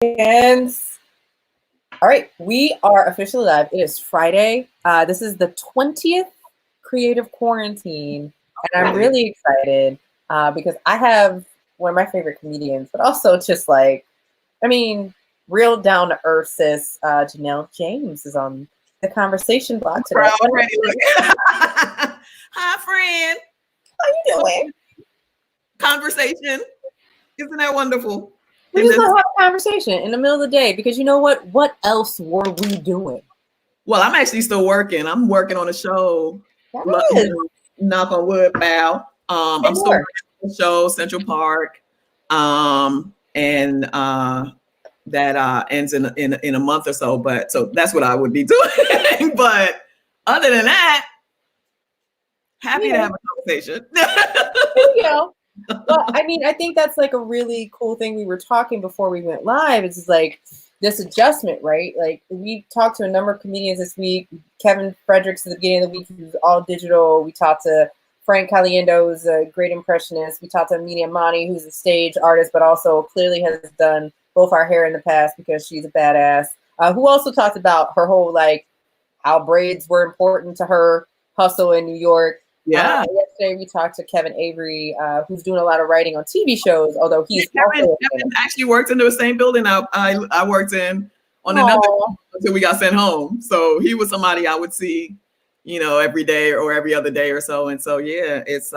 And all right, we are officially live. It is Friday. This is the 20th creative quarantine, and I'm really excited because I have one of my favorite comedians, but also just like, I mean, real down to earth sis. Janelle James is on the conversation block today. Hi, friend. How you doing? Conversation. Isn't that wonderful? We just have a conversation in the middle of the day because you know what? What else were we doing? Well, I'm actually still working. I'm working on a show. Knock on wood, pal. I'm still working on a show, Central Park, and that ends in a month or so. But so that's what I would be doing. But other than that, happy to have a conversation. There you go. Well, I mean, I think that's like a really cool thing. We were talking before we went live. It's just like this adjustment, right? Like we talked to a number of comedians this week. Kevin Fredericks at the beginning of the week, who's all digital. We talked to Frank Caliendo, who's a great impressionist. We talked to Amelia Monty, who's a stage artist, but also clearly has done both our hair in the past because she's a badass. Who also talked about her whole like how braids were important to her, hustle in New York. Yeah. Yesterday we talked to Kevin Avery, who's doing a lot of writing on TV shows, although he's Kevin actually worked in the same building I worked in on another until we got sent home. So he was somebody I would see, you know, every day or every other day or so. And so yeah, it's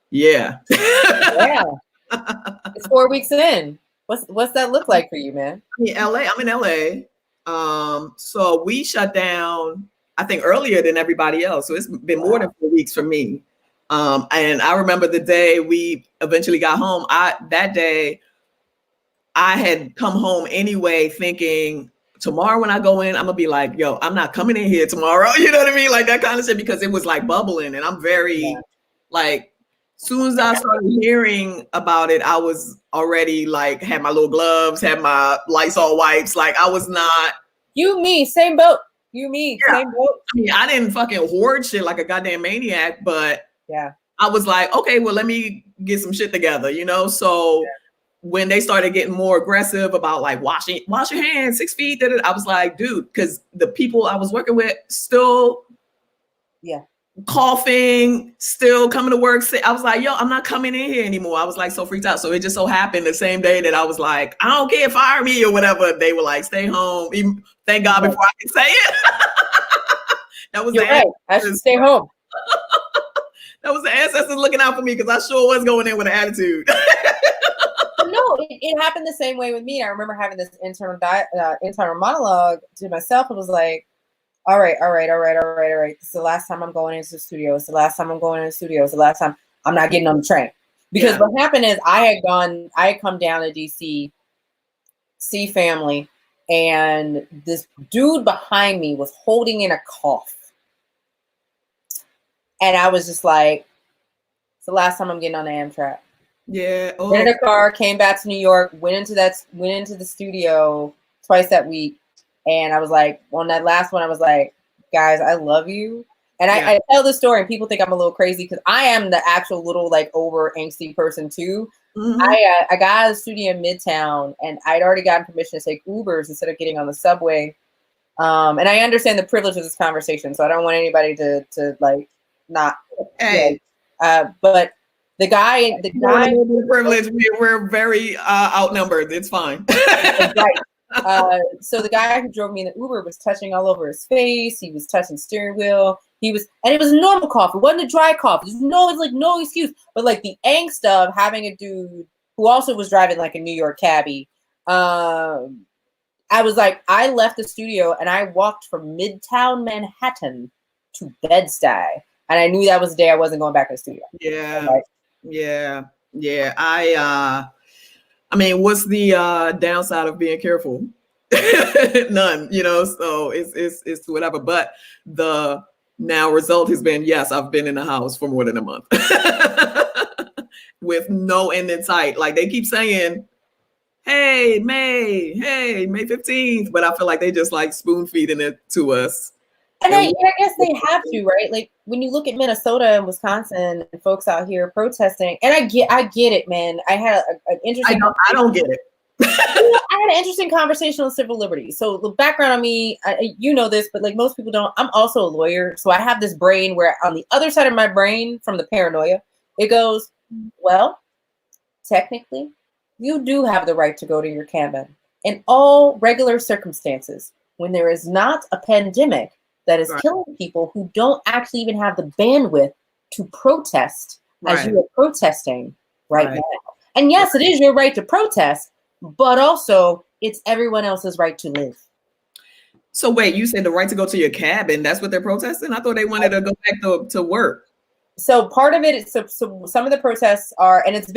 yeah. It's 4 weeks in. What's that look like for you, man? I'm in LA. So we shut down I think earlier than everybody else. So it's been more than 4 weeks for me. And I remember the day we eventually got home. That day I had come home anyway thinking tomorrow when I go in, I'm gonna be like, yo, I'm not coming in here tomorrow. You know what I mean? Like that kind of shit, because it was like bubbling and I'm very like, soon as I started hearing about it, I was already like, had my little gloves, had my Lysol wipes. Like I was not. You, me, same boat. You, me, same boat. I mean, I didn't fucking hoard shit like a goddamn maniac, but I was like, okay, well, let me get some shit together, you know? So when they started getting more aggressive about like wash your hands, 6 feet, I was like, dude, because the people I was working with still coughing, still coming to work. I was like, yo, I'm not coming in here anymore. I was like so freaked out. So it just so happened the same day that I was like, I don't care, fire me or whatever. They were like, stay home. Even, thank God before I could say it. That was I should stay home. That was the ancestors looking out for me because I sure was going in with an attitude. No, it happened the same way with me. I remember having this internal monologue to myself. It was like, all right. This is the last time I'm going into the studio. It's the last time I'm going into the studio. It's the last time I'm not getting on the train. Because what happened is I had come down to DC, see family, and this dude behind me was holding in a cough. And I was just like, it's the last time I'm getting on the Amtrak. Yeah. Rented a car, came back to New York, went into the studio twice that week. And I was like, on that last one, I was like, guys, I love you. And I tell this story and people think I'm a little crazy because I am the actual little like over angsty person too. Mm-hmm. I got out of the studio in Midtown and I'd already gotten permission to take Ubers instead of getting on the subway. And I understand the privilege of this conversation, so I don't want anybody to like not. Hey. But the guy privilege, we're very outnumbered. It's fine. Right. So the guy who drove me in the Uber was touching all over his face. He was touching the steering wheel. And it was a normal cough. It wasn't a dry cough. It's like no excuse. But like the angst of having a dude who also was driving like a New York cabbie. I was like, I left the studio and I walked from Midtown Manhattan to Bed-Stuy. And I knew that was the day I wasn't going back to the studio. Yeah. Like, yeah. I mean, what's the downside of being careful? None, you know, so it's whatever. But the now result has been, yes, I've been in the house for more than a month with no end in sight. Like they keep saying, hey, May 15th. But I feel like they just like spoon feeding it to us. And I guess they have to, right? Like when you look at Minnesota and Wisconsin and folks out here protesting, and I get it, man. I had an interesting. I don't get it. I had an interesting conversation on civil liberties. So the background on me, you know this, but like most people don't. I'm also a lawyer, so I have this brain where on the other side of my brain, from the paranoia, it goes, well, technically, you do have the right to go to your cabin in all regular circumstances when there is not a pandemic that is killing people who don't actually even have the bandwidth to protest as you are protesting right now. And yes, it is your right to protest, but also it's everyone else's right to live. So wait, you said the right to go to your cabin, that's what they're protesting? I thought they wanted to go back to work. So part of it is so some of the protests are, and it's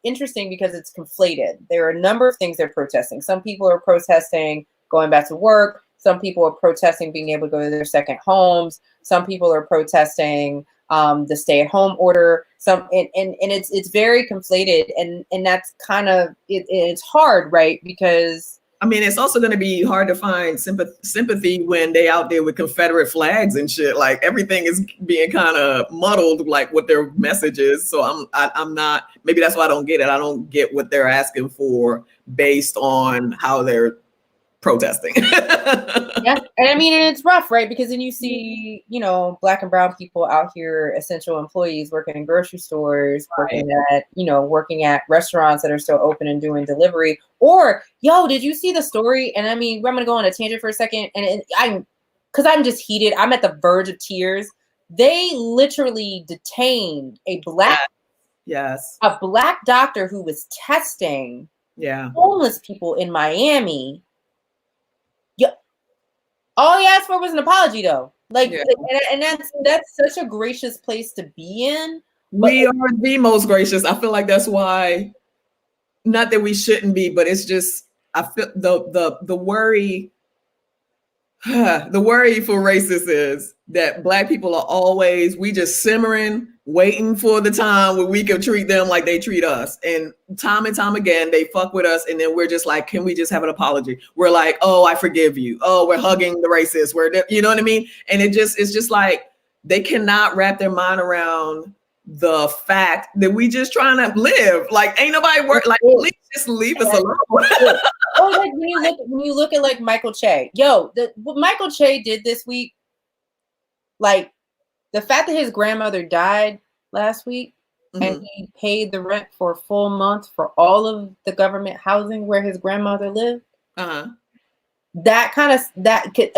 interesting because it's conflated. There are a number of things they're protesting. Some people are protesting going back to work. Some people are protesting being able to go to their second homes. Some people are protesting the stay-at-home order. And it's very conflated, and that's kind of it's hard, right? Because I mean, it's also going to be hard to find sympathy when they out there with Confederate flags and shit. Like everything is being kind of muddled, like what their message is. So I'm not. Maybe that's why I don't get it. I don't get what they're asking for based on how they're protesting. Yeah, and I mean, and it's rough, right? Because then you see, you know, Black and brown people out here, essential employees working in grocery stores, working at restaurants that are still open and doing delivery. Or, yo, did you see the story? And I mean, I'm gonna go on a tangent for a second, and I'm just heated. I'm at the verge of tears. They literally detained a black doctor who was testing homeless people in Miami. All he asked for was an apology, though. Like, and that's such a gracious place to be in. We are the most gracious. I feel like that's why. Not that we shouldn't be, but it's just I feel the worry. The worry for racists is that Black people are always we just simmering, waiting for the time where we can treat them like they treat us. And time again, they fuck with us. And then we're just like, can we just have an apology? We're like, oh, I forgive you. Oh, we're hugging the racists. You know what I mean? And it's just like, they cannot wrap their mind around the fact that we just trying to live. Like, ain't nobody work. Like, please just leave us alone. Oh, like when you look at like Michael Che, what Michael Che did this week, like the fact that his grandmother died last week and he paid the rent for a full month for all of the government housing where his grandmother lived. And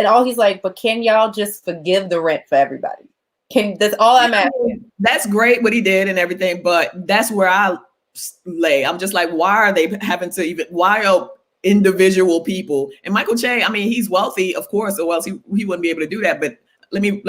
all he's like, but can y'all just forgive the rent for everybody? That's all I'm asking. That's great what he did and everything, but that's where I lay. I'm just like, why are they having to why are individual people? And Michael Che, I mean, he's wealthy, of course, or else he wouldn't be able to do that. But let me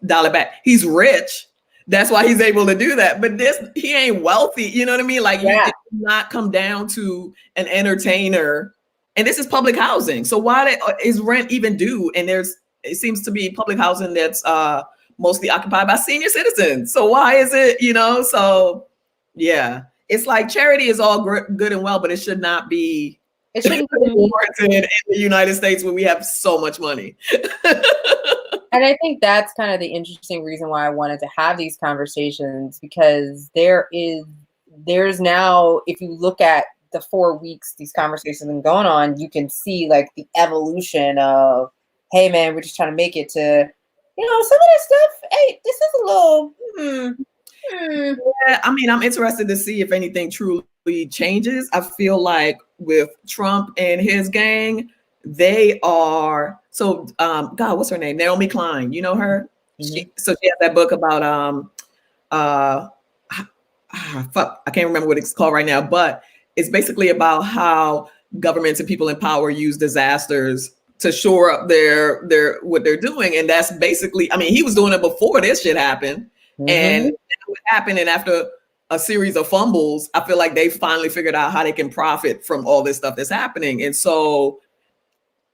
dial it back. He's rich. That's why he's able to do that. But he ain't wealthy. You know what I mean? Like, you did not come down to an entertainer. And this is public housing. So why is rent even due? And it seems to be public housing that's mostly occupied by senior citizens. So why is it, so yeah, it's like charity is all good and well, but it should not be. It shouldn't be warranted in the United States where we have so much money. And I think that's kind of the interesting reason why I wanted to have these conversations, because there's now, if you look at the 4 weeks these conversations have been going on, you can see like the evolution of, hey man, we're just trying to make it to, some of this stuff. Hey, this is a little. Yeah, I mean, I'm interested to see if anything truly changes. I feel like with Trump and his gang, they are so. God, what's her name? Naomi Klein. You know her? She has that book about fuck, I can't remember what it's called right now, but it's basically about how governments and people in power use disasters to shore up their what they're doing. And that's basically, I mean, he was doing it before this shit happened. And what happened, and after a series of fumbles, I feel like they finally figured out how they can profit from all this stuff that's happening. And so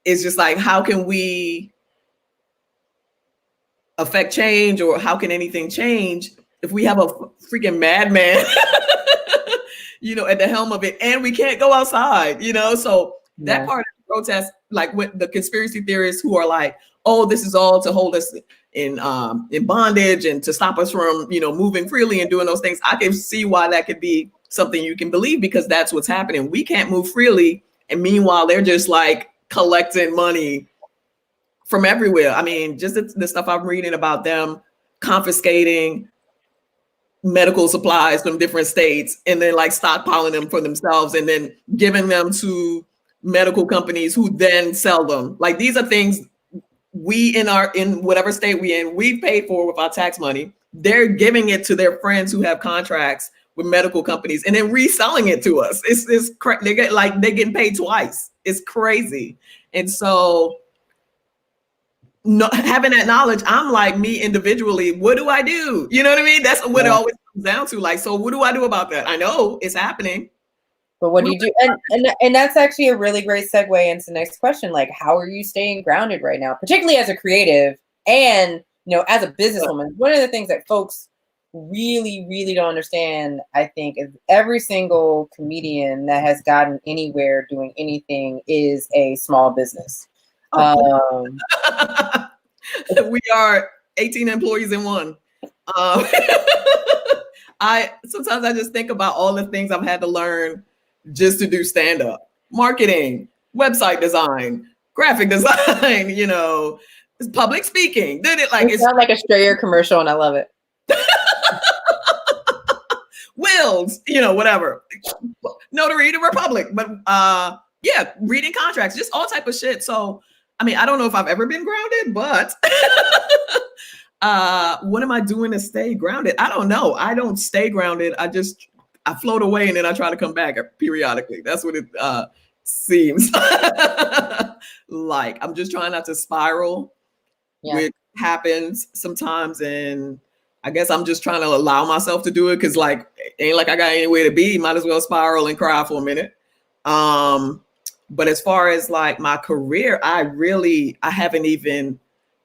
it's just like, how can we affect change, or how can anything change if we have a freaking madman at the helm of it, and we can't go outside, so that part of the protest, like with the conspiracy theorists who are like, oh, this is all to hold us in bondage and to stop us from, moving freely and doing those things. I can see why that could be something you can believe, because that's what's happening. We can't move freely. And meanwhile, they're just like collecting money from everywhere. I mean, just the stuff I'm reading about them confiscating medical supplies from different states and then like stockpiling them for themselves and then giving them to medical companies who then sell them. Like, these are things we in whatever state we paid for with our tax money. They're giving it to their friends who have contracts with medical companies and then reselling it to us. They're getting paid twice. It's crazy. And so having that knowledge, I'm like, me individually, what do I do? You know what I mean? That's what it always comes down to. Like, so what do I do about that? I know it's happening, but what do you do? And that's actually a really great segue into the next question. Like, how are you staying grounded right now, particularly as a creative and, you know, as a businesswoman? One of the things that folks really, really don't understand, I think, is every single comedian that has gotten anywhere doing anything is a small business. We are 18 employees in one. Sometimes I just think about all the things I've had to learn just to do stand-up, marketing, website design, graphic design, you know, public speaking. It's not like a Strayer commercial, and I love it. Wills, you know, whatever. Notary to Republic, but yeah, reading contracts, just all type of shit. So, I mean, I don't know if I've ever been grounded, but what am I doing to stay grounded? I don't know. I don't stay grounded. I float away and then I try to come back periodically. That's what it seems like. I'm just trying not to spiral, which happens sometimes. And I guess I'm just trying to allow myself to do it because, like, ain't like I got anywhere to be. Might as well spiral and cry for a minute. But as far as like my career, I haven't even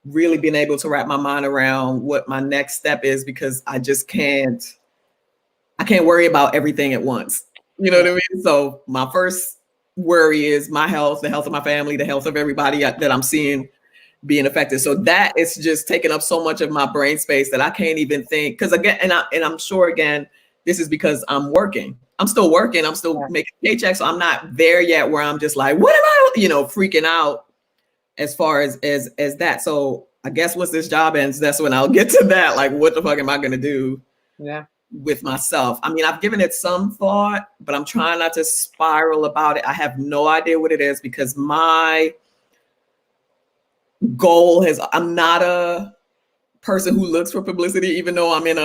really been able to wrap my mind around what my next step is, because I can't worry about everything at once. You know what I mean? So my first worry is my health, the health of my family, the health of everybody that I'm seeing being affected. So that is just taking up so much of my brain space that I can't even think. Because again, and I'm sure again, this is because I'm working. I'm still working. I'm still making paychecks. So I'm not there yet where I'm just like, what am I, you know, freaking out as far as that. So I guess once this job ends, that's when I'll get to that. Like, what the fuck am I going to do with myself? I mean, I've given it some thought, but I'm trying not to spiral about it. I have no idea what it is, because my goal I'm not a person who looks for publicity, even though I'm in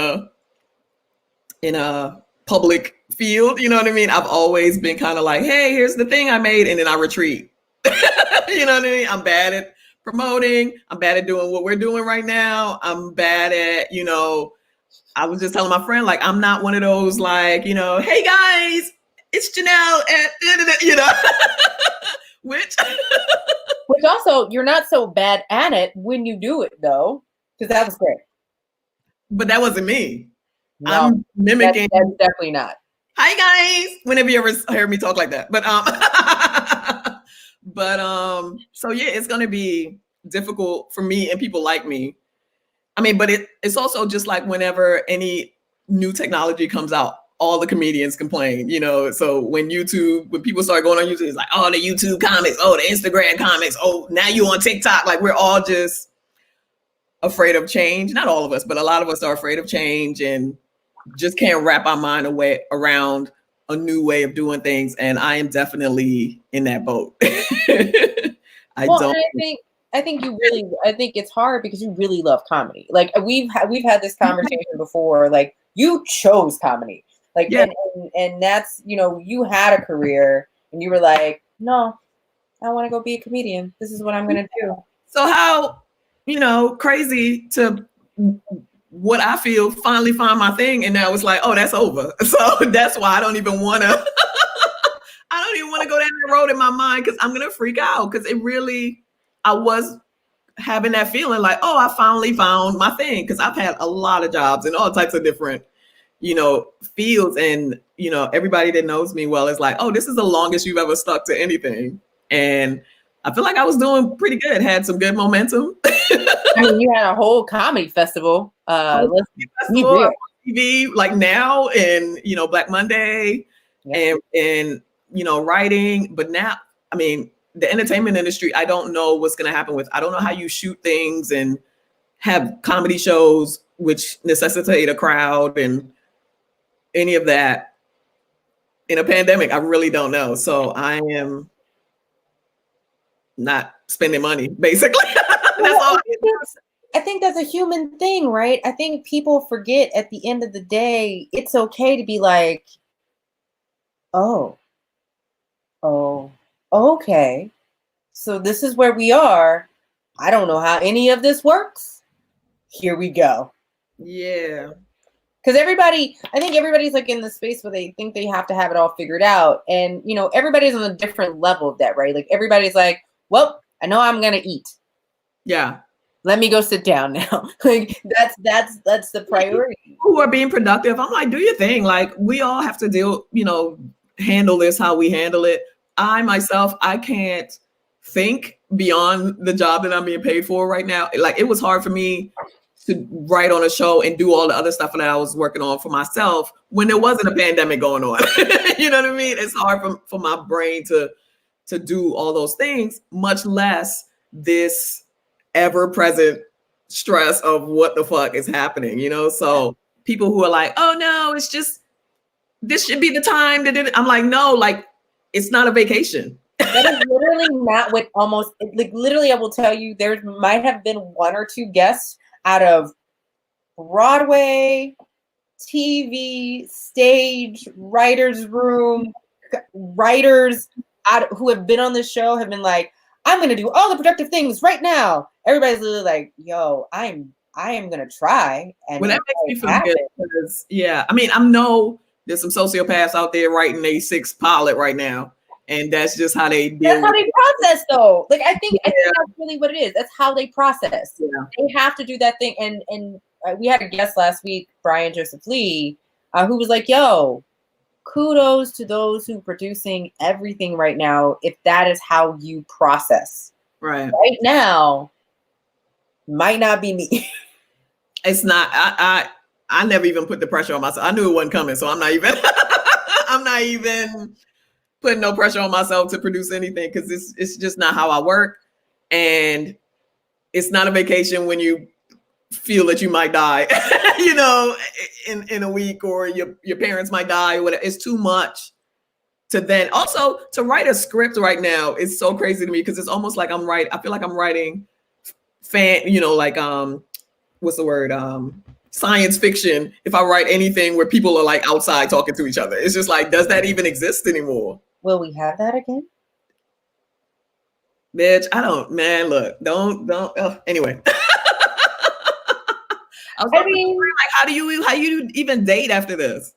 a public field. You know what I mean? I've always been kind of like, hey, here's the thing I made, and then I retreat. You know what I mean? I'm bad at promoting. I'm bad at doing what we're doing right now. I'm bad at, you know, I was just telling my friend, like, I'm not one of those, like, you know, hey guys, it's Janelle, and you know, which also, you're not so bad at it when you do it, though, because that was great. But that wasn't me. No, I'm mimicking. That's definitely not. Hi guys. Whenever you ever heard me talk like that, but so yeah, it's gonna be difficult for me and people like me. I mean, but it's also just like whenever any new technology comes out, all the comedians complain, you know. So when people start going on YouTube, it's like, oh, the YouTube comics, oh, the Instagram comics, oh, now you on TikTok. Like, we're all just afraid of change. Not all of us, but a lot of us are afraid of change and just can't wrap our mind around a new way of doing things. And I am definitely in that boat. I think it's hard because you really love comedy. Like, we've had this conversation before. Like, you chose comedy. Like, and that's, you know, you had a career and you were like, no, I want to go be a comedian. This is what I'm going to do. So how, you know, crazy to what I feel finally find my thing. And now it's like, oh, that's over. So that's why I don't even want to go down that road in my mind, because I'm going to freak out. Because I was having that feeling like, oh, I finally found my thing. Because I've had a lot of jobs in all types of different, you know, fields. And, you know, everybody that knows me well is like, oh, this is the longest you've ever stuck to anything. And I feel like I was doing pretty good, had some good momentum. I mean, you had a whole comedy festival. Let's be real. TV like now, and Black Monday, and writing. But now, I mean, the entertainment industry, I don't know what's going to happen with. I don't know how you shoot things and have comedy shows which necessitate a crowd and any of that in a pandemic. I really don't know. So I am not spending money, basically. That's all. I think that's a human thing, right? I think people forget at the end of the day, it's okay to be like, oh, okay. So this is where we are. I don't know how any of this works. Here we go. Yeah. Because I think everybody's like in the space where they think they have to have it all figured out. And, everybody's on a different level of that, right? Like everybody's like, well, I know I'm going to eat. Yeah. Let me go sit down now. Like that's the priority. Who are being productive. I'm like, do your thing. Like we all have to handle this how we handle it. I myself, I can't think beyond the job that I'm being paid for right now. Like it was hard for me to write on a show and do all the other stuff that I was working on for myself when there wasn't a pandemic going on. You know what I mean? It's hard for my brain to do all those things, much less this ever-present stress of what the fuck is happening, So people who are like, oh no, it's just, this should be the time that I'm like, no, like it's not a vacation. That is literally not what literally I will tell you, there might have been one or two guests out of Broadway, TV, stage, writer's room, writers who have been on the show have been like, I'm going to do all the productive things right now. Everybody's literally like, yo, I am going to try. And well, that makes me feel good because, I mean, there's some sociopaths out there writing a 6 pilot right now. And that's just how they deal. That's how they process though. Like, I think that's really what it is. That's how they process. Yeah. They have to do that thing. And we had a guest last week, Brian Joseph Lee, who was like, yo, kudos to those who are producing everything right now. If that is how you process right now, might not be me. It's not. I never even put the pressure on myself. I knew it wasn't coming, so I'm not even putting no pressure on myself to produce anything because it's just not how I work. And it's not a vacation when you feel that you might die, in a week, or your parents might die or whatever. It's too much to then also to write a script right now. It's so crazy to me because it's almost like I feel like I'm writing what's the word? Science fiction. If I write anything where people are like outside talking to each other, it's just like, does that even exist anymore? Will we have that again? Bitch, I don't, man, look, don't, anyway. I mean, like, how do you even date after this?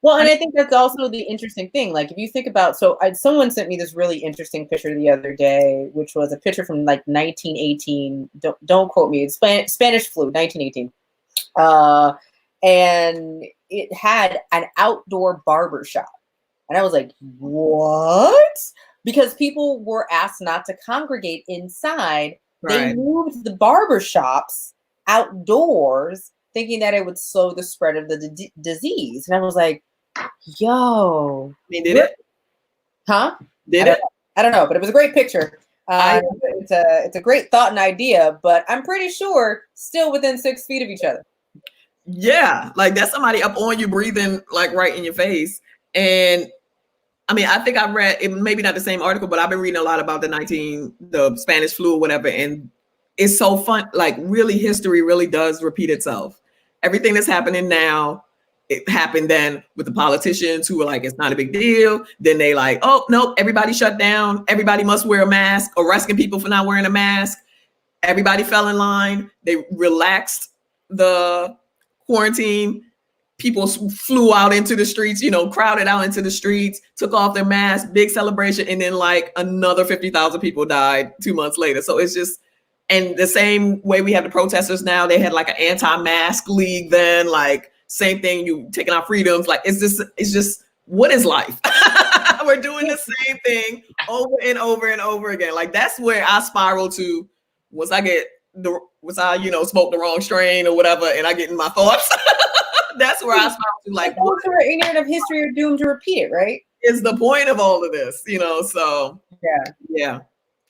Well, and I think that's also the interesting thing. Like, if you think about, someone sent me this really interesting picture the other day, which was a picture from like 1918. Don't quote me. It's Spanish flu, 1918. And it had an outdoor barber shop. And I was like, what? Because people were asked not to congregate inside. Right. They moved the barber shops outdoors, thinking that it would slow the spread of the disease. And I was like, yo. They did it? Huh? Did it? I don't know, but it was a great picture. It's a great thought and idea, but I'm pretty sure still within 6 feet of each other. Yeah, like that's somebody up on you breathing like right in your face. And I mean, I think I read it, maybe not the same article, but I've been reading a lot about the Spanish flu or whatever. And it's so fun. Like really history really does repeat itself. Everything that's happening now, it happened then with the politicians who were like, it's not a big deal. Then they like, oh, no, everybody shut down. Everybody must wear a mask, arresting people for not wearing a mask. Everybody fell in line. They relaxed the quarantine. People flew out into the streets, crowded out into the streets, took off their masks, big celebration. And then like another 50,000 people died 2 months later. So it's just, and the same way we have the protesters now, they had like an anti-mask league then, like same thing, you taking our freedoms. Like, it's just, what is life? We're doing the same thing over and over and over again. Like that's where I spiral to once I smoke the wrong strain or whatever, and I get in my thoughts. That's where I smile to. Like, those who are ignorant of history are doomed to repeat it, right? Is the point of all of this, So yeah,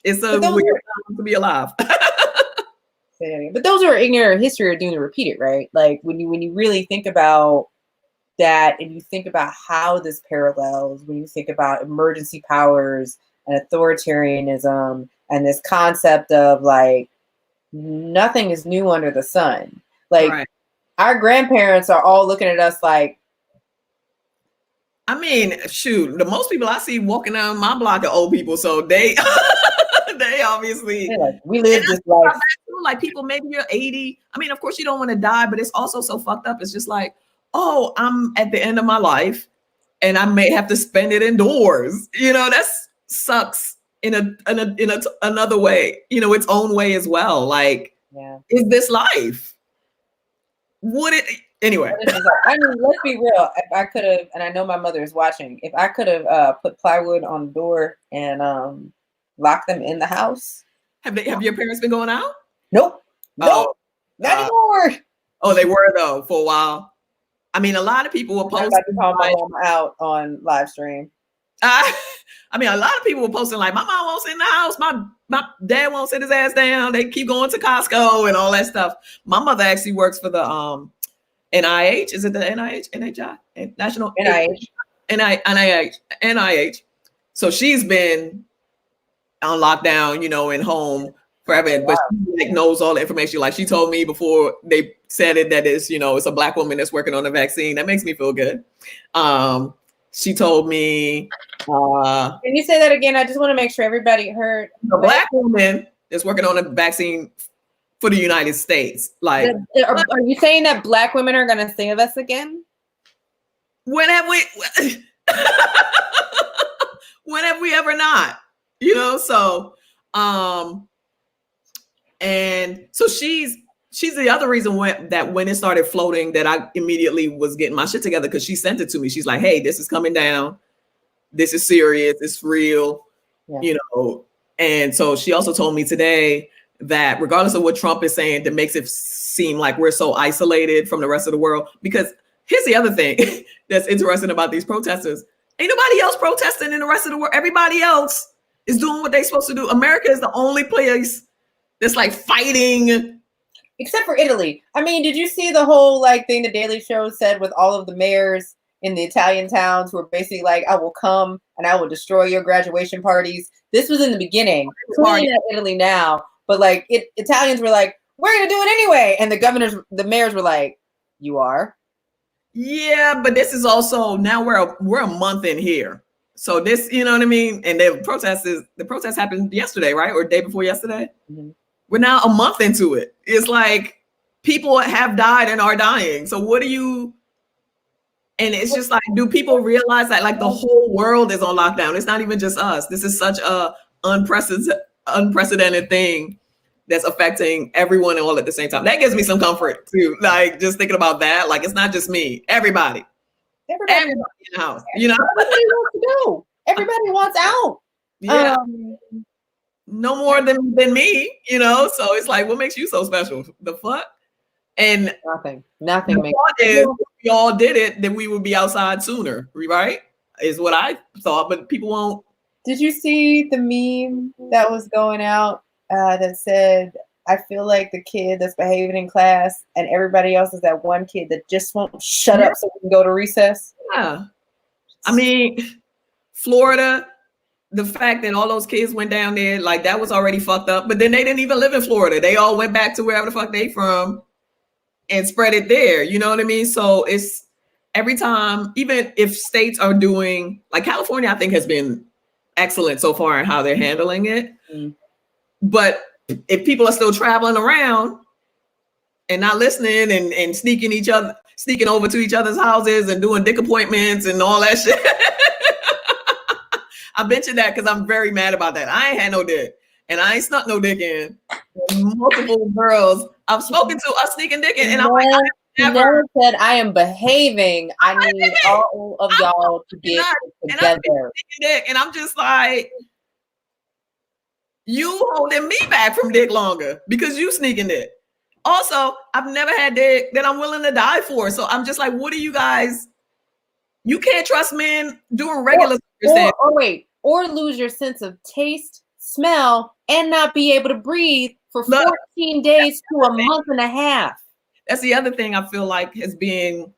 it's a weird time to be alive. But those who are ignorant of history are doomed to repeat it, right? Like when you really think about that, and you think about how this parallels, when you think about emergency powers and authoritarianism and this concept of like nothing is new under the sun. Like our grandparents are all looking at us like, I mean, shoot, the most people I see walking down my block are old people, so they they obviously like, we live this life. Like people, maybe you're 80. I mean, of course you don't want to die, but it's also so fucked up. It's just like, oh, I'm at the end of my life and I may have to spend it indoors. That sucks in another way, its own way as well. Like, is this life? Would it anyway? I mean, let's be real. If I could have, and I know my mother is watching, if I could have put plywood on the door and locked them in the house. Have your parents been going out? Nope. Not anymore. Oh, they were though for a while. I mean, a lot of people were posting. I'm about to call my mom out on live stream. I mean, a lot of people were posting like, my mom won't sit in the house. My dad won't sit his ass down. They keep going to Costco and all that stuff. My mother actually works for the NIH. Is it the NIH? NHI? National NIH. NIH. So she's been on lockdown, in home forever, but she knows all the information. Like she told me before they said it that it's it's a Black woman that's working on the vaccine. That makes me feel good. She told me. Can you say that again? I just want to make sure everybody heard. A Black woman is working on a vaccine for the United States. Like, are you saying that Black women are going to save us again? When have we? When have we ever not? So, and so she's the other reason when it started floating that I immediately was getting my shit together, because she sent it to me. She's like, hey, this is coming down. This is serious. It's real, And so she also told me today that regardless of what Trump is saying, that makes it seem like we're so isolated from the rest of the world. Because here's the other thing that's interesting about these protesters. Ain't nobody else protesting in the rest of the world. Everybody else is doing what they're supposed to do. America is the only place that's like fighting. Except for Italy. I mean, did you see the whole thing the Daily Show said with all of the mayors in the Italian towns who are basically like, I will come and I will destroy your graduation parties? This was in the beginning. Clearly not Italy now, but Italians were like, we're going to do it anyway. And the mayors were like, you are? Yeah, but this is also, now we're a month in here. So this, you know what I mean? And the protest happened yesterday, right? Or day before yesterday. Mm-hmm. We're now a month into it. It's like people have died and are dying. So what do you, and it's just like, do people realize that the whole world is on lockdown? It's not even just us. This is such a unprecedented thing that's affecting everyone all at the same time. That gives me some comfort too. Just thinking about that, it's not just me, everybody in the house, Everybody wants to go. Everybody wants out. Yeah. No more than me, so it's like, what makes you so special? The fuck? And nothing makes if we all did it, then we would be outside sooner, right? Is what I thought, but people won't. Did you see the meme that was going out that said, I feel like the kid that's behaving in class and everybody else is that one kid that just won't shut up so we can go to recess? Yeah. I mean, Florida, the fact that all those kids went down there, that was already fucked up. But then they didn't even live in Florida. They all went back to wherever the fuck they from and spread it there. You know what I mean? So it's every time, even if states are doing, California, I think has been excellent so far in how they're handling it. Mm-hmm. But if people are still traveling around and not listening and sneaking over to each other's houses and doing dick appointments and all that shit. I mentioned that because I'm very mad about that. I ain't had no dick, and I ain't snuck no dick in. Multiple girls I've spoken to are sneaking dick in, and I'm like, I never said I am behaving. I need all of y'all to get together. And I'm just like, you holding me back from dick longer because you sneaking it. Also, I've never had dick that I'm willing to die for. So I'm just like, what are you guys? You can't trust men doing regular or lose your sense of taste, smell, and not be able to breathe for 14 days to a month and a half. That's the other thing I feel like has been,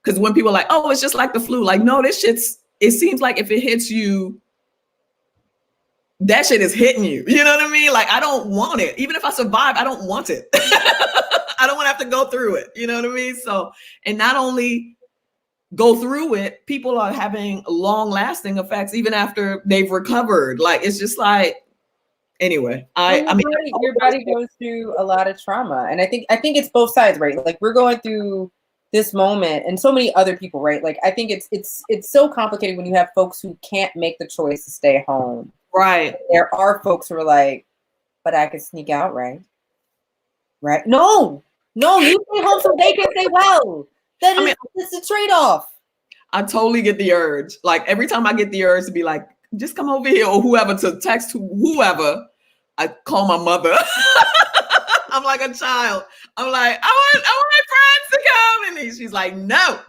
because when people are like, oh, it's just like the flu, like, no, this shit's, it seems like if it hits you, that shit is hitting you. You know what I mean? Like, I don't want it. Even if I survive, I don't want it. I don't want to have to go through it. You know what I mean? So, and not only go through it, people are having long lasting effects even after they've recovered. Like, it's just like, anyway, I mean, your body goes through a lot of trauma. And I think it's both sides, right? Like, we're going through this moment and so many other people, right? Like, I think it's so complicated when you have folks who can't make the choice to stay home. Right. There are folks who are like, but I could sneak out, right? Right? No, you stay home so they can stay well. It's a trade-off. I totally get the urge. Like, every time I get the urge to be like, just come over here, or whoever, to text whoever, I call my mother. I'm like a child. I'm like, I want my friends to come. And she's like, no.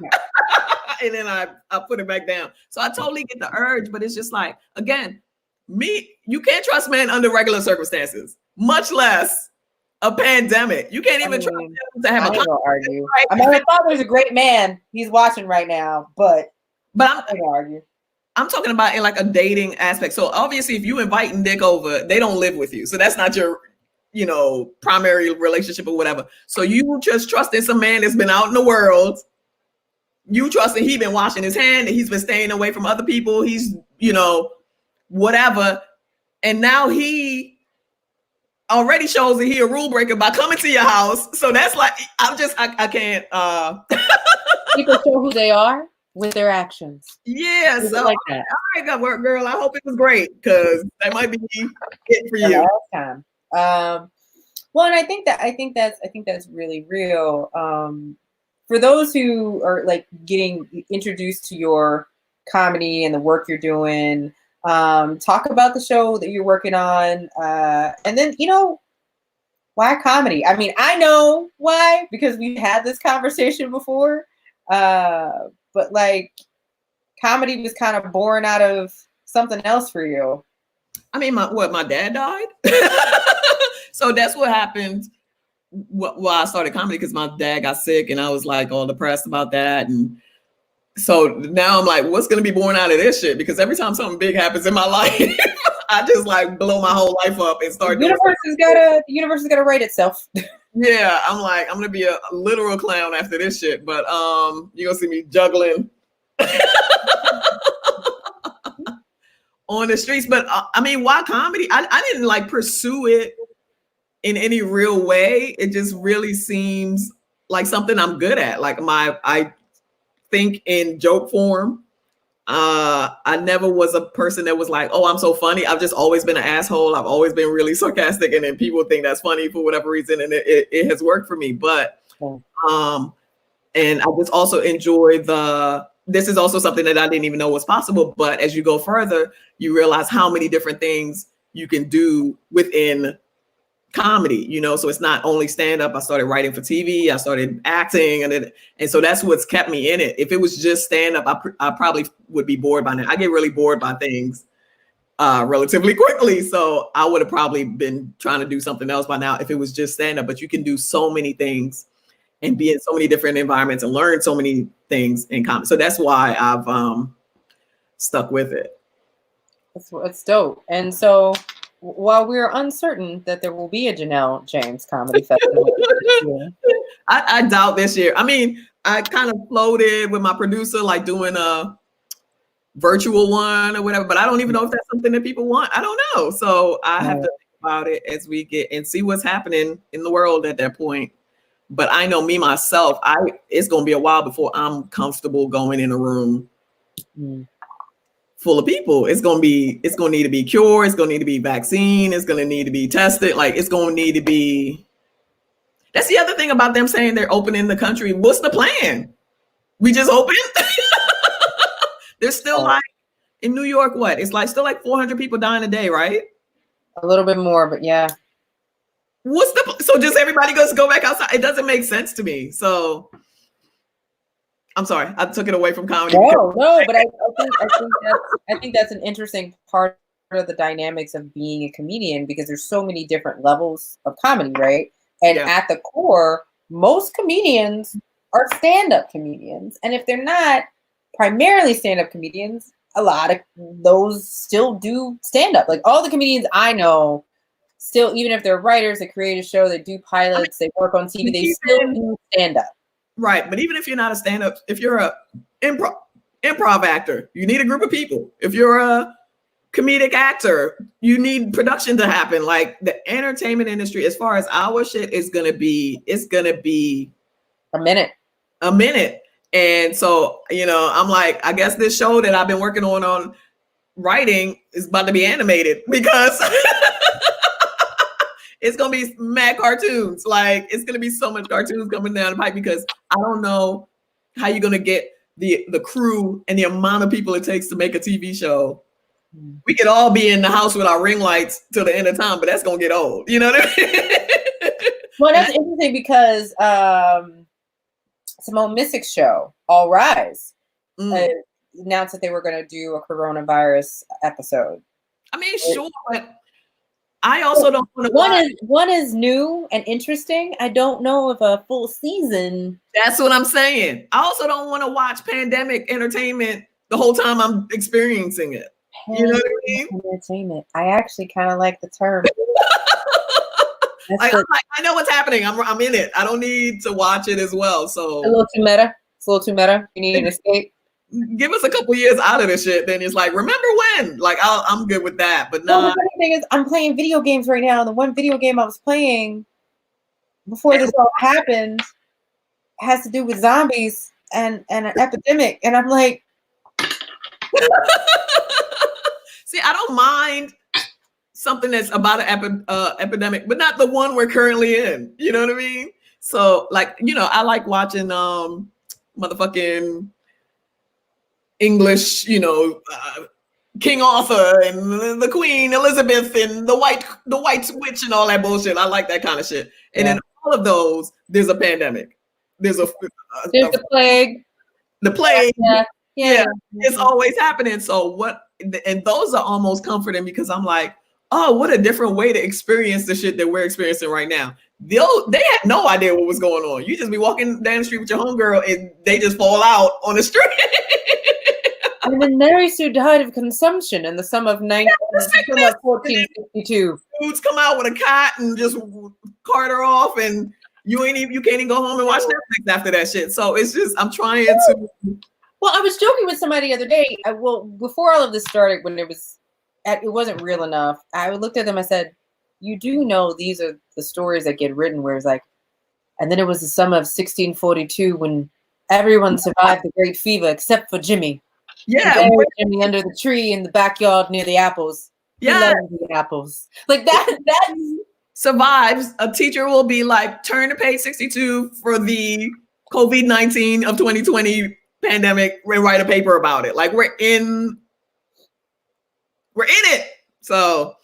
And then I put it back down. So I totally get the urge, but it's just like, again, you can't trust men under regular circumstances, much less a pandemic. You can't even trust him to have a argue. Right? I mean, my father's a great man. He's watching right now, but I'm going to argue. I'm talking about in like a dating aspect. So obviously, if you inviting dick over, they don't live with you. So that's not your, primary relationship or whatever. So you just trusting some man that's been out in the world. You trusting he been washing his hand, and he's been staying away from other people. He's, whatever. And now he already shows that he a rule breaker by coming to your house. So that's like, I can't. People show who they are with their actions. Yeah. So like that. All right, work, girl. I hope it was great, because that might be it for you. Time. Well, and I think that's really real. For those who are like getting introduced to your comedy and the work you're doing, talk about the show that you're working on, and then why comedy? I mean, I know why, because we've had this conversation before, but like, comedy was kind of born out of something else for you. I mean, my dad died. So that's what happened. Why I started comedy, because my dad got sick and I was like all depressed about that. And so now I'm like, what's going to be born out of this shit? Because every time something big happens in my life, I just like blow my whole life up and start. The universe is gotta write itself. Yeah, I'm like, I'm gonna be a literal clown after this shit. But you're gonna see me juggling on the streets. But I mean, why comedy? I didn't like pursue it in any real way. It just really seems like something I'm good at. Like, I think in joke form. I never was a person that was like, oh, I'm so funny. I've just always been an asshole. I've always been really sarcastic, and then people think that's funny for whatever reason, and it has worked for me. But and I just also enjoy this is also something that I didn't even know was possible. But as you go further, you realize how many different things you can do within comedy, so it's not only stand-up. I started writing for TV, I started acting, and so that's what's kept me in it. If it was just stand-up, I probably would be bored by now. I get really bored by things relatively quickly, so I would have probably been trying to do something else by now if it was just stand-up. But you can do so many things and be in so many different environments and learn so many things in comedy. So that's why I've stuck with it. It's dope. And so, while we're uncertain that there will be a Janelle James Comedy Festival this year, I doubt this year. I mean, I kind of floated with my producer, like doing a virtual one or whatever, but I don't even know if that's something that people want. I don't know. So I have to think about it as we get and see what's happening in the world at that point. But I know me, myself, it's going to be a while before I'm comfortable going in a room full of people. It's going to need to be cured. It's going to need to be vaccine. It's going to need to be tested. Like, it's going to need to be. That's the other thing about them saying they're opening the country. What's the plan? We just open? There's still like in New York, what? It's like still like 400 people dying a day, right? A little bit more, but yeah. so just everybody goes go back outside? It doesn't make sense to me. So I'm sorry, I took it away from comedy. No, but I think that's an interesting part of the dynamics of being a comedian, because there's so many different levels of comedy, right? And at the core, most comedians are stand-up comedians. And if they're not primarily stand-up comedians, a lot of those still do stand-up. Like all the comedians I know still, even if they're writers, they create a show, they do pilots, they work on TV, they still do stand-up. Right. But even if you're not a stand-up, if you're a improv actor, you need a group of people. If you're a comedic actor, you need production to happen. Like the entertainment industry, as far as our shit, it's gonna be a minute. And so, I'm like, I guess this show that I've been working on writing is about to be animated, because it's gonna be mad cartoons. Like it's gonna be so much cartoons coming down the pipe, because I don't know how you're gonna get the crew and the amount of people it takes to make a TV show. We could all be in the house with our ring lights till the end of time, but that's gonna get old. You know what I mean? Well, that's interesting because Simone Missick's show, All Rise, announced that they were going to do a coronavirus episode. I mean, sure, but I also don't want to. One is new and interesting. I don't know if a full season. That's what I'm saying. I also don't want to watch pandemic entertainment the whole time I'm experiencing it. You know what I mean? Entertainment. I actually kind of like the term. I know what's happening. I'm in it. I don't need to watch it as well. So a little too meta. It's a little too meta. You need an escape. Give us a couple years out of this shit. Then it's like, remember when? Like I'm good with that. But no. The funny thing is, I'm playing video games right now. And the one video game I was playing before this all happened has to do with zombies and an epidemic. And I'm like, see, I don't mind something that's about an epidemic, but not the one we're currently in. You know what I mean? So, like, I like watching motherfucking English, King Arthur and the Queen Elizabeth and the White Witch and all that bullshit. I like that kind of shit. And in all of those, there's a pandemic. There's a plague. The plague. Yeah. It's always happening. So and those are almost comforting, because I'm like, oh, what a different way to experience the shit that we're experiencing right now. They had no idea what was going on. You just be walking down the street with your homegirl and they just fall out on the street. And then Mary Sue died of consumption in the summer of 1462. Dudes come out with a cot and just cart her off, and you can't even go home and watch Netflix after that shit. So it's just, I'm trying to. Well, I was joking with somebody the other day. Before all of this started, when it wasn't real enough, I looked at them. I said, "You do know these are the stories that get written where it's like, and then it was the summer of 1642 when everyone survived the Great Fever except for Jimmy. Yeah, Jimmy under the tree in the backyard near the apples. Yeah, the apples like that. That survives. A teacher will be like, turn to page 62 for the COVID-19 of 2020 pandemic and write a paper about it. Like we're in it. So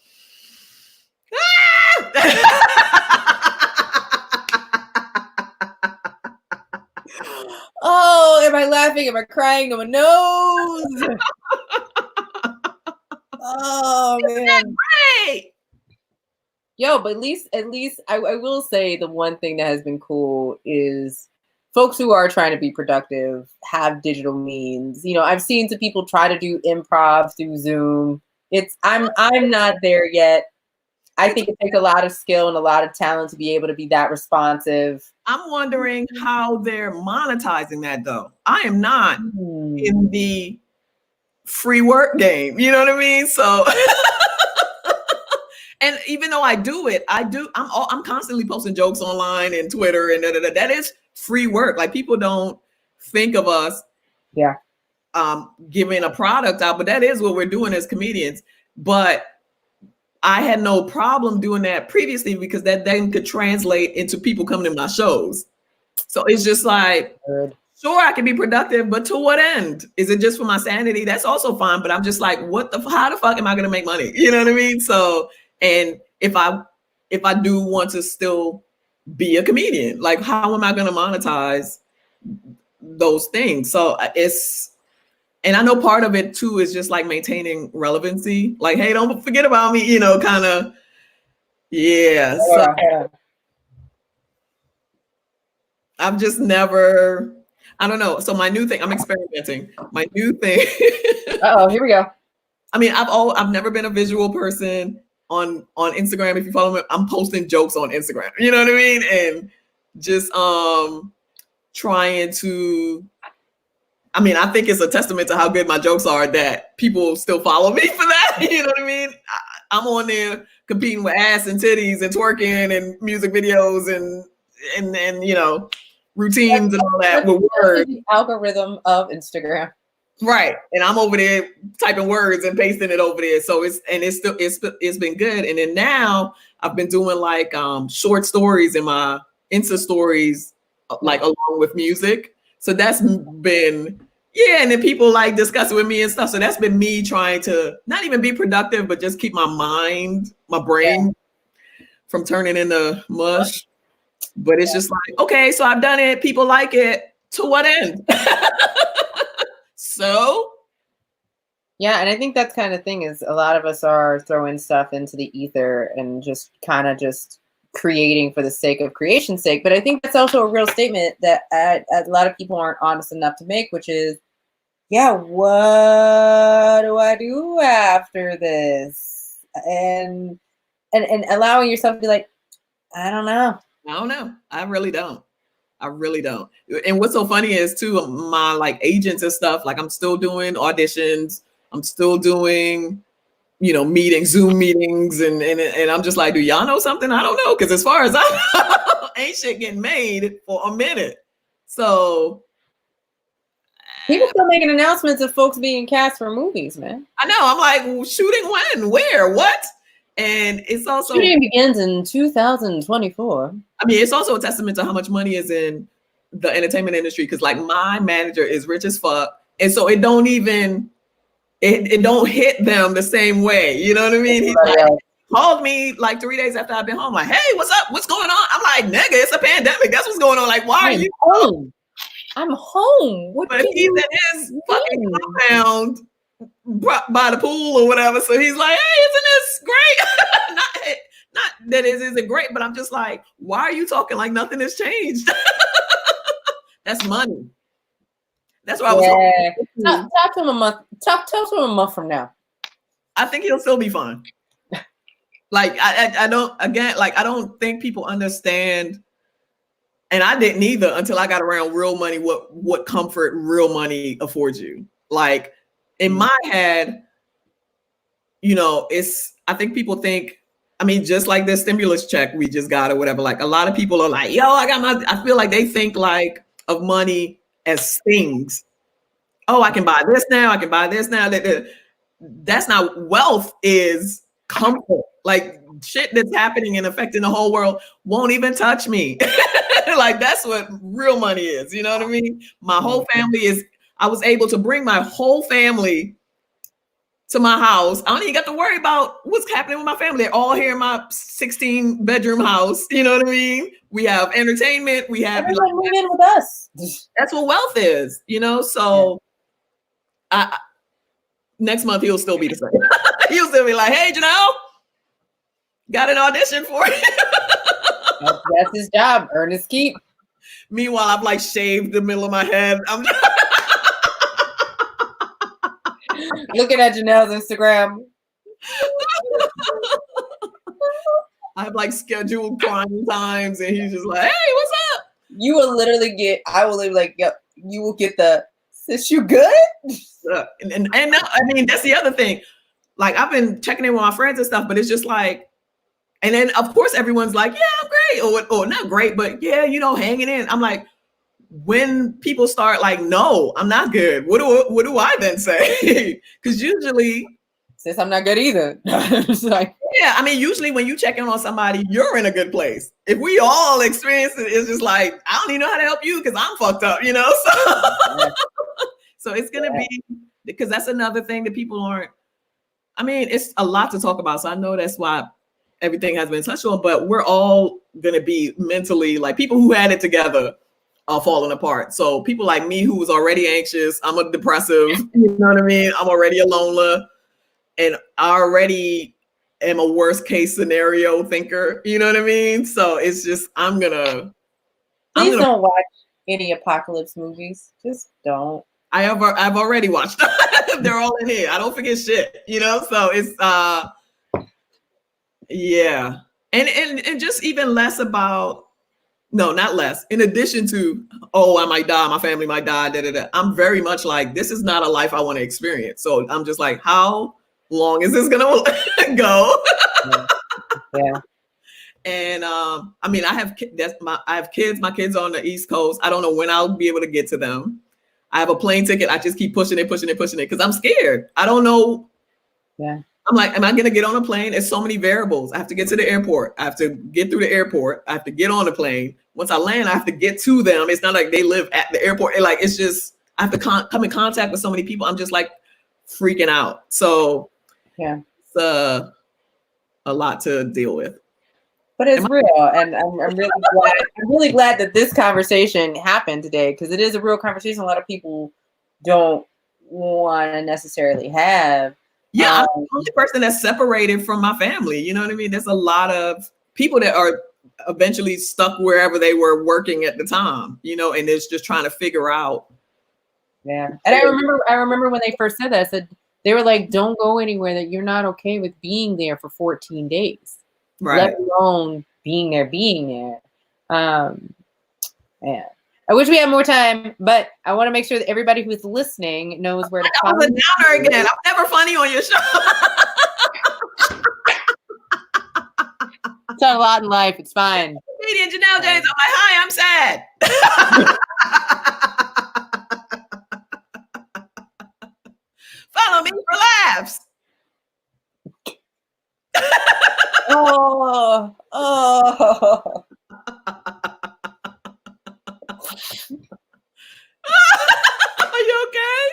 oh, am I laughing? Am I crying? No one knows. Oh man. Great. Yo, but at least I will say the one thing that has been cool is folks who are trying to be productive have digital means. I've seen some people try to do improv through Zoom. I'm not there yet. I think it takes a lot of skill and a lot of talent to be able to be that responsive. I'm wondering how they're monetizing that though. I am not in the free work game. You know what I mean? So and even though I do it, I'm constantly posting jokes online and Twitter and that is free work. Like people don't think of us giving a product out, but that is what we're doing as comedians. But I had no problem doing that previously because that then could translate into people coming to my shows. So it's just like, sure, I can be productive, but to what end? Is it just for my sanity? That's also fine. But I'm just like, how the fuck am I going to make money? You know what I mean? So, and if if I do want to still be a comedian. Like, how am I going to monetize those things? So and I know part of it too is just like maintaining relevancy. Like, hey, don't forget about me, kind of. Yeah. So I've just never, I don't know. So my new thing, I'm experimenting. My new thing. Here we go. I mean, I've never been a visual person on Instagram. If you follow me, I'm posting jokes on Instagram. You know what I mean? And just trying to, I mean, I think it's a testament to how good my jokes are that people still follow me for that. You know what I mean? I'm on there competing with ass and titties and twerking and music videos and routines and all that with words. The algorithm of Instagram. Right. And I'm over there typing words and pasting it over there. So it's been good. And then now I've been doing like short stories in my Insta stories, like along with music. So that's been, and then people like discuss it with me and stuff. So that's been me trying to not even be productive, but just keep my brain from turning into mush. But it's just like, okay, so I've done it. People like it. To what end? So? Yeah, and I think that's kind of thing is a lot of us are throwing stuff into the ether and just kind of just creating for the sake of creation's sake. But I think that's also a real statement that a lot of people aren't honest enough to make, which is, what do I do after this? And allowing yourself to be like, I don't know. I really don't. And what's so funny is too, my like agents and stuff, like I'm still doing auditions. I'm still doing, meetings, Zoom meetings. And I'm just like, do y'all know something? I don't know. Cause as far as I know, ain't shit getting made for a minute. So. People still making announcements of folks being cast for movies, man. I know. I'm like, well, shooting when, where, what? And it's also shooting begins in 2024. I mean, it's also a testament to how much money is in the entertainment industry. Cause like my manager is rich as fuck. And so it don't even, it don't hit them the same way. You know what I mean? He called me like 3 days after I've been home. Like, hey, what's up? What's going on? I'm like, nigga, it's a pandemic. That's what's going on. Like, why are you home? I'm home. What? But he's in his fucking compound by the pool or whatever. So he's like, hey, isn't this great? not that it isn't great, but I'm just like, why are you talking like nothing has changed? That's money. That's why I was talk to him a month. Talk to him a month from now. I think he'll still be fine. Like I don't think people understand, and I didn't either until I got around real money, what comfort real money affords you. Like in my head, I think people think, I mean, just like the stimulus check we just got or whatever, like a lot of people are like, yo, I feel like they think like of money as things. Oh, I can buy this now. I can buy this now. That's not, wealth is comfort. Like shit that's happening and affecting the whole world won't even touch me. Like that's what real money is. You know what I mean? My whole family I was able to bring my whole family to my house. I don't even got to worry about what's happening with my family. They're all here in my 16 bedroom house. You know what I mean? We have entertainment. We have everyone move in with us. That's what wealth is, So next month he'll still be the same. He'll still be like, hey, Janelle, got an audition for you. That's his job. Earn his keep. Meanwhile, I've like shaved the middle of my head. I'm looking at Janelle's Instagram. I have like scheduled crime times, and he's just like, "Hey, what's up?" You will literally I will literally like, yep. You will get the, sis, you good? And I mean, that's the other thing. Like I've been checking in with my friends and stuff, but it's just like, and then of course everyone's like, "Yeah, I'm great," or not great, but yeah, hanging in. I'm like, when people start like, no, I'm not good, what do I then say? Because usually, sis, I'm not good either. It's like, yeah, I mean, usually when you check in on somebody, you're in a good place. If we all experience it, it's just like, I don't even know how to help you because I'm fucked up, So, so it's gonna be, because that's another thing that people aren't. I mean, it's a lot to talk about. So I know that's why everything has been touched on, but we're all going to be mentally like people who had it together are falling apart. So people like me who was already anxious, I'm a depressive, you know what I mean? I'm already a loner, and I already am a worst case scenario thinker, you know what I mean? So it's just, Please don't watch any apocalypse movies. Just don't. I've already watched them. They're all in here. I don't forget shit, you know? So it's, yeah. And just even less about, no, not less. In addition to, oh, I might die, my family might die, da, da, da. I'm very much like, this is not a life I want to experience. So I'm just like, how long is this gonna go? Yeah. And I mean, I have kids. My kids are on the East Coast. I don't know when I'll be able to get to them. I have a plane ticket. I just keep pushing it because I'm scared. I don't know. Yeah. I'm like, am I going to get on a plane? There's so many variables. I have to get to the airport. I have to get through the airport. I have to get on the plane. Once I land, I have to get to them. It's not like they live at the airport. It's just, I have to come in contact with so many people. I'm just like freaking out. So yeah, it's a lot to deal with. But it's real, and I'm really glad that this conversation happened today, because it is a real conversation a lot of people don't want to necessarily have. Yeah, I'm the only person that's separated from my family. You know what I mean? There's a lot of people that are eventually stuck wherever they were working at the time, you know, and it's just trying to figure out. Yeah. And I remember when they first said that, I said, they were like, don't go anywhere that you're not okay with being there for 14 days. Right. Let alone being there. Yeah. I wish we had more time, but I want to make sure that everybody who's listening knows where to find me. I was a downer again. I'm never funny on your show. It's a lot in life. It's fine. Comedian Janelle James. I'm like, hi, I'm sad. Follow me for laughs. Oh. Are you okay?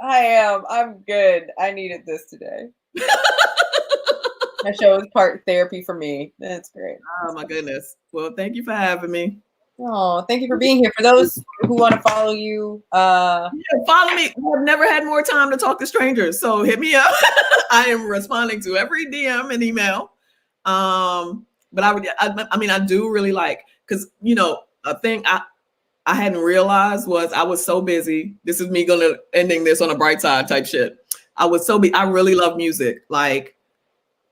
I am. I'm good. I needed this today. My show is part therapy for me. That's great. Oh my goodness. Well, thank you for having me. Oh, thank you for being here. For those who want to follow you, follow me. I've never had more time to talk to strangers, so hit me up. I am responding to every DM and email. But I mean, I do really like, because, you know, a thing I hadn't realized was I was so busy. This is me ending this on a bright side type shit. I was so I really love music. Like,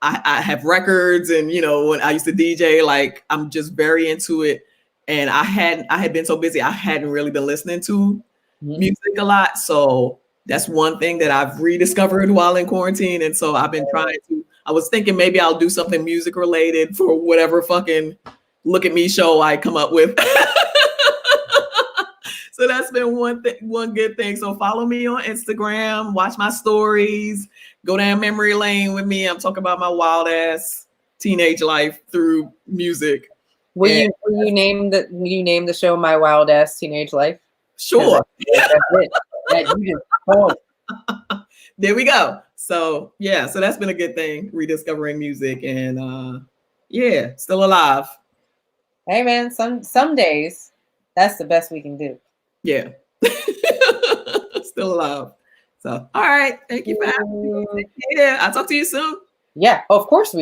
I have records, and, you know, when I used to DJ, like, I'm just very into it. And I had been so busy, I hadn't really been listening to music a lot. So that's one thing that I've rediscovered while in quarantine. And so I've been I was thinking maybe I'll do something music related for whatever fucking look at me show I come up with. So that's been one good thing. So follow me on Instagram, watch my stories, go down memory lane with me. I'm talking about my wild ass teenage life through music. Will you name the show My Wild Ass Teenage Life? Sure. That's it. There we go. So yeah, so that's been a good thing, rediscovering music, and yeah, still alive. Hey man, some days that's the best we can do. Yeah. Still alive. So all right, thank you for having me. Yeah, I'll talk to you soon. Yeah, of course we